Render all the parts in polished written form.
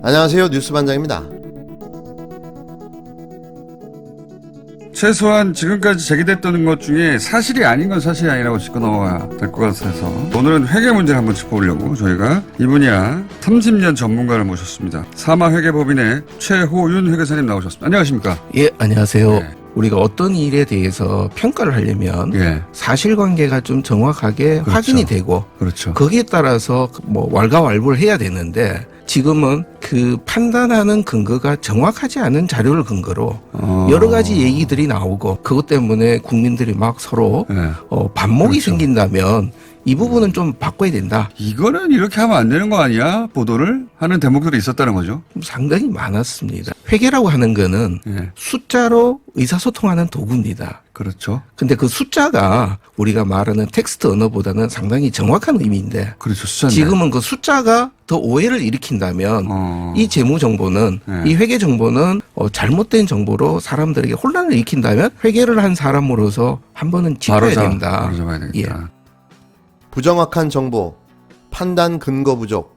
안녕하세요. 뉴스반장입니다. 최소한 지금까지 제기됐던 것 중에 사실이 아닌 건 사실이 아니라고 짚고 넘어가야 될 것 같아서 오늘은 회계 문제를 한번 짚어보려고 저희가 이 분야 30년 전문가를 모셨습니다. 사마회계법인의 최호윤 회계사님 나오셨습니다. 안녕하십니까? 예, 안녕하세요. 네. 우리가 어떤 일에 대해서 평가를 하려면 예, 사실관계가 좀 정확하게 그렇죠. 확인이 되고 그렇죠. 거기에 따라서 뭐 왈가왈부를 해야 되는데 지금은 그 판단하는 근거가 정확하지 않은 자료를 근거로 여러 가지 얘기들이 나오고 그것 때문에 국민들이 막 서로 예. 반목이 그렇죠. 생긴다면 이 부분은 좀 바꿔야 된다. 이거는 이렇게 하면 안 되는 거 아니야? 보도를 하는 대목들이 있었다는 거죠. 상당히 많았습니다. 회계라고 하는 거는 예, 숫자로 의사소통하는 도구입니다. 그렇죠. 근데 그 숫자가 우리가 말하는 텍스트 언어보다는 상당히 정확한 의미인데 그렇죠. 숫자인데. 지금은 그 숫자가 더 오해를 일으킨다면 이 재무 정보는 네. 이 회계 정보는 잘못된 정보로 사람들에게 혼란을 일으킨다면 회계를 한 사람으로서 한 번은 짚어야 된다. 바로 잡아야 되겠다. 부정확한 정보, 판단 근거 부족,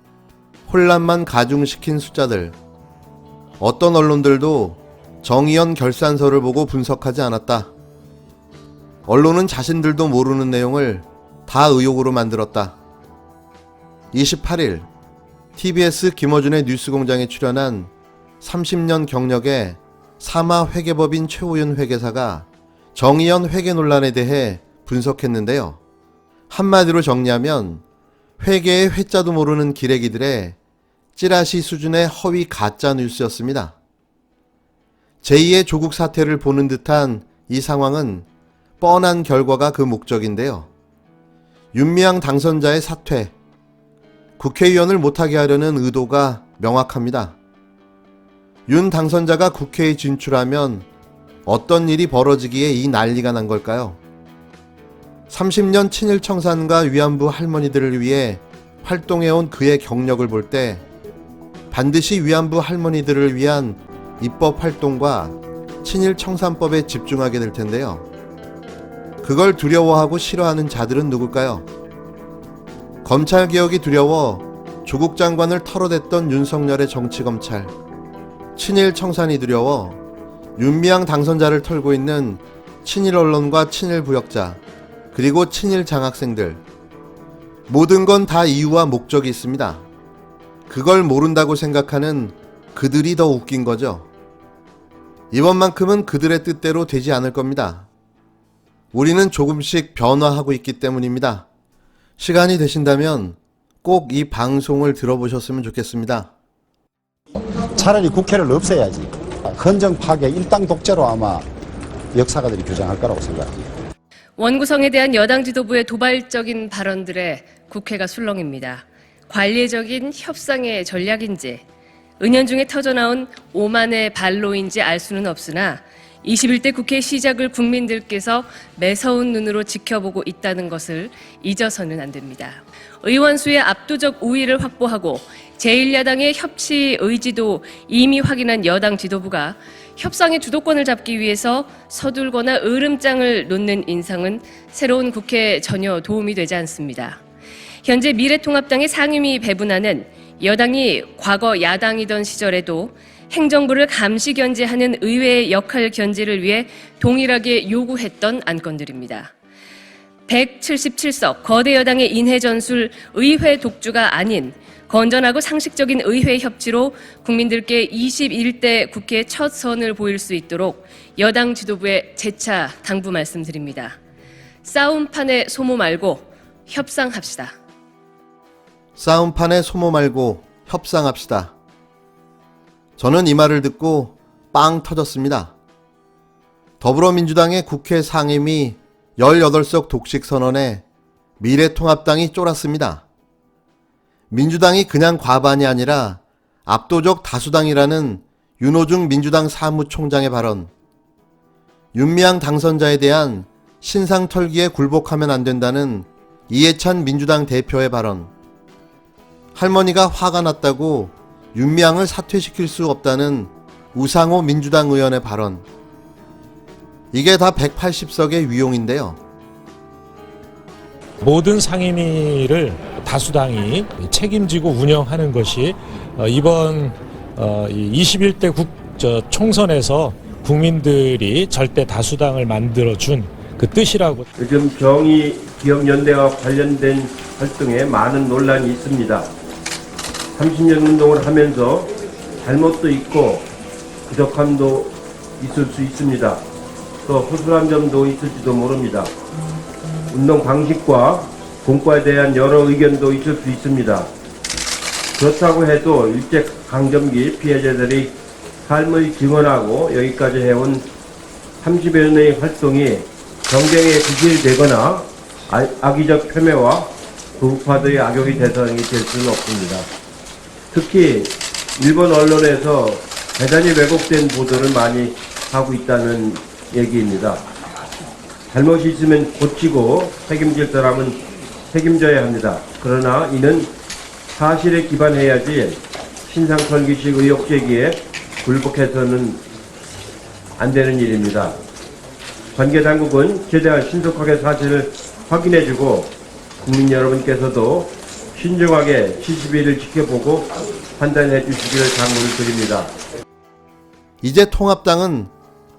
혼란만 가중시킨 숫자들. 어떤 언론들도 정의연 결산서를 보고 분석하지 않았다. 언론은 자신들도 모르는 내용을 다 의혹으로 만들었다. 28일 TBS 김어준의 뉴스공장에 출연한 30년 경력의 사마회계법인 최호윤 회계사가 정의연 회계 논란에 대해 분석했는데요. 한마디로 정리하면 회계의 회자도 모르는 기레기들의 찌라시 수준의 허위 가짜 뉴스였습니다. 제2의 조국 사태를 보는 듯한 이 상황은 뻔한 결과가 그 목적인데요. 윤미향 당선자의 사퇴, 국회의원을 못하게 하려는 의도가 명확합니다. 윤 당선자가 국회에 진출하면 어떤 일이 벌어지기에 이 난리가 난 걸까요? 30년 친일 청산과 위안부 할머니들을 위해 활동해온 그의 경력을 볼 때 반드시 위안부 할머니들을 위한 입법 활동과 친일 청산법에 집중하게 될 텐데요. 그걸 두려워하고 싫어하는 자들은 누굴까요? 검찰개혁이 두려워 조국 장관을 털어댔던 윤석열의 정치검찰, 친일 청산이 두려워 윤미향 당선자를 털고 있는 친일 언론과 친일 부역자, 그리고 친일 장학생들. 모든 건 다 이유와 목적이 있습니다. 그걸 모른다고 생각하는 그들이 더 웃긴 거죠. 이번만큼은 그들의 뜻대로 되지 않을 겁니다. 우리는 조금씩 변화하고 있기 때문입니다. 시간이 되신다면 꼭 이 방송을 들어보셨으면 좋겠습니다. 차라리 국회를 없애야지. 헌정 파괴, 일당 독재로 아마 역사가들이 규정할 거라고 생각합니다. 원구성에 대한 여당 지도부의 도발적인 발언들에 국회가 술렁입니다. 관리적인 협상의 전략인지 은연중에 터져나온 오만의 발로인지 알 수는 없으나 21대 국회 시작을 국민들께서 매서운 눈으로 지켜보고 있다는 것을 잊어서는 안 됩니다. 의원 수의 압도적 우위를 확보하고 제1야당의 협치 의지도 이미 확인한 여당 지도부가 협상의 주도권을 잡기 위해서 서둘거나 으름장을 놓는 인상은 새로운 국회에 전혀 도움이 되지 않습니다. 현재 미래통합당의 상임위 배분안은 여당이 과거 야당이던 시절에도 행정부를 감시 견제하는 의회의 역할 견제를 위해 동일하게 요구했던 안건들입니다. 177석 거대 여당의 인해 전술 의회 독주가 아닌 건전하고 상식적인 의회 협치로 국민들께 21대 국회 첫 선을 보일 수 있도록 여당 지도부에 재차 당부 말씀드립니다. 싸움판에 소모 말고 협상합시다. 싸움판에 소모 말고 협상합시다. 저는 이 말을 듣고 빵 터졌습니다. 더불어민주당의 국회 상임위 18석 독식 선언에 미래통합당이 쫄았습니다. 민주당이 그냥 과반이 아니라 압도적 다수당이라는 윤호중 민주당 사무총장의 발언, 윤미향 당선자에 대한 신상 털기에 굴복하면 안 된다는 이해찬 민주당 대표의 발언, 할머니가 화가 났다고 윤미향을 사퇴시킬 수 없다는 우상호 민주당 의원의 발언, 이게 다 180석의 위용인데요. 모든 상임위를 다수당이 책임지고 운영하는 것이 이번 이 21대 총선에서 국민들이 절대 다수당을 만들어준 그 뜻이라고. 요즘 정의기억연대와 관련된 활동에 많은 논란이 있습니다. 30년 운동을 하면서 잘못도 있고 부족함도 있을 수 있습니다. 또 허술한 점도 있을지도 모릅니다. 운동 방식과 공과에 대한 여러 의견도 있을 수 있습니다. 그렇다고 해도 일제강점기 피해자들이 삶을 증언하고 여기까지 해온 30여 년의 활동이 정쟁에 기질되거나 악의적 폄훼와 부파들의 악용이 대상이 될 수는 없습니다. 특히 일본 언론에서 대단히 왜곡된 보도를 많이 하고 있다는 얘기입니다. 잘못이 있으면 고치고 책임질 사람은 책임져야 합니다. 그러나 이는 사실에 기반해야지 신상설기식 의혹 제기에 굴복해서는 안 되는 일입니다. 관계당국은 최대한 신속하게 사실을 확인해주고 국민 여러분께서도 신중하게 70일을 지켜보고 판단해 주시기를 당부를 드립니다. 이제 통합당은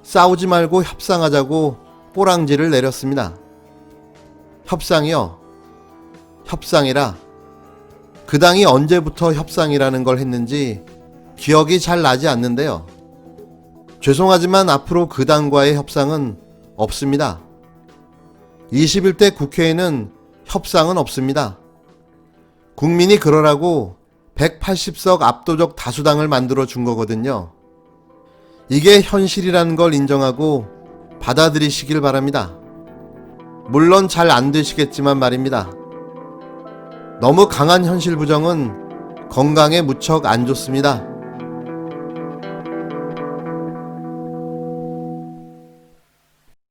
싸우지 말고 협상하자고 꼬랑지를 내렸습니다. 협상이요? 협상이라 그 당이 언제부터 협상이라는 걸 했는지 기억이 잘 나지 않는데요. 죄송하지만 앞으로 그 당과의 협상은 없습니다. 21대 국회에는 협상은 없습니다. 국민이 그러라고 180석 압도적 다수당을 만들어 준 거거든요. 이게 현실이라는 걸 인정하고 받아들이시길 바랍니다. 물론 잘 안 되시겠지만 말입니다. 너무 강한 현실 부정은 건강에 무척 안 좋습니다.